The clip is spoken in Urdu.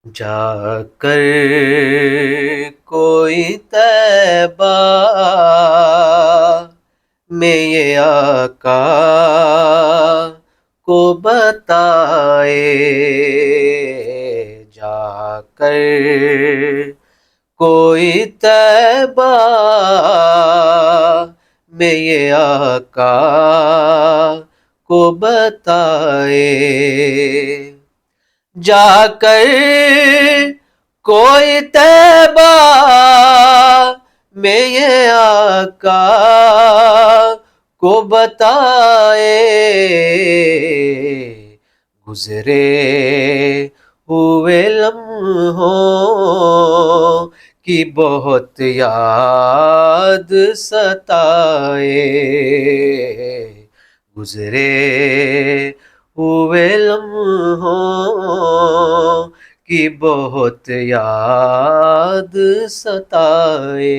جا کر کوئی طیبہ میں یہ آقا کو بتائے، جا کر کوئی طیبہ میں یہ آقا کو بتائے، جا کر کوئی طیبہ میں یہ آقا کو بتائے، گزرے ہوئے لمحوں کی بہت یاد ستائے، گزرے ہوئے لمحوں کی بہت یاد ستائے۔